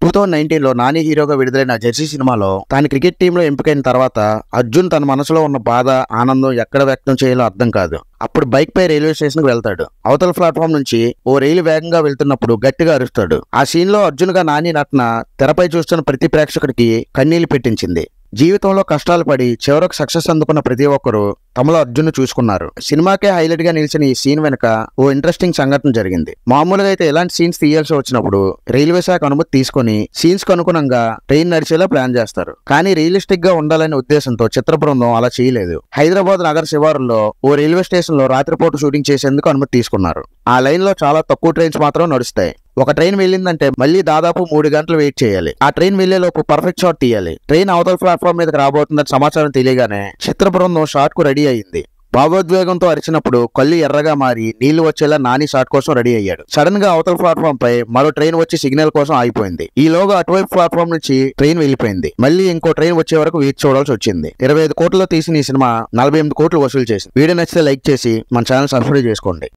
2019లో నాని హీరోగా విడుదలైన జెర్సీ సినిమాలో తాను క్రికెట్ టీంలో ఎంపికైన తర్వాత అర్జున్ తన మనసులో ఉన్న బాధ, ఆనందం ఎక్కడ వ్యక్తం చేయాలో అర్థం కాదు. అప్పుడు బైక్ పై రైల్వే స్టేషన్ కు వెళ్తాడు. అవతల ప్లాట్ఫామ్ నుంచి ఓ రైలు వేగంగా వెళ్తున్నప్పుడు గట్టిగా అరుస్తాడు. ఆ సీన్ లో అర్జున్ గా నాని నటన తెరపై చూస్తున్న ప్రతి ప్రేక్షకుడికి కన్నీళ్లు పెట్టించింది. జీవితంలో కష్టాలు పడి చివరకు సక్సెస్ అందుకున్న ప్రతి ఒక్కరూ తమలో అర్జున్ చూసుకున్నారు. సినిమాకే హైలైట్ గా నిలిచిన ఈ సీన్ వెనుక ఓ ఇంట్రెస్టింగ్ సంఘటన జరిగింది. మామూలుగా అయితే ఇలాంటి సీన్స్ తీయాల్సి వచ్చినప్పుడు రైల్వే శాఖ అనుమతి తీసుకుని సీన్స్ కు అనుగుణంగా ట్రైన్ నడిచేలా ప్లాన్ చేస్తారు. కానీ రియలిస్టిక్ గా ఉండాలనే ఉద్దేశంతో చిత్ర బృందం అలా చేయలేదు. హైదరాబాద్ నగర శివారులో ఓ రైల్వే స్టేషన్ లో రాత్రిపూట షూటింగ్ చేసేందుకు అనుమతి తీసుకున్నారు. ఆ లైన్ లో చాలా తక్కువ ట్రైన్స్ మాత్రం నడుస్తాయి. ఒక ట్రైన్ వెళ్ళిందంటే మళ్ళీ దాదాపు 3 గంటలు వెయిట్ చేయాలి. ఆ ట్రైన్ వెళ్లేలోపు పర్ఫెక్ట్ షాట్ తీయాలి. ట్రైన్ అవతల ప్లాట్ఫామ్ మీదకి రాబోతుందని సమాచారం తెలియగానే చిత్ర బృందం షాట్ కు రెడీ అయింది. భావోద్వేగంతో అరిచినప్పుడు కళ్ళు ఎర్రగా మారి నీళ్లు వచ్చేలా నాని షాట్ కోసం రెడీ అయ్యాడు. సడన్ గా అవతల ప్లాట్ఫామ్ పై మరో ట్రైన్ వచ్చి సిగ్నల్ కోసం ఆగిపోయింది. ఈలోగా అటువైపు ప్లాట్ఫామ్ నుంచి ట్రైన్ వెళ్లిపోయింది. మళ్ళీ ఇంకో ట్రైన్ వచ్చే వరకు వేచి చూడాల్సి వచ్చింది. 25 కోట్లలో తీసిన ఈ సినిమా 48 కోట్లు వసూలు చేసింది. వీడియో నచ్చితే లైక్ చేసి మన ఛానల్ సబ్స్క్రైబ్ చేసుకోండి.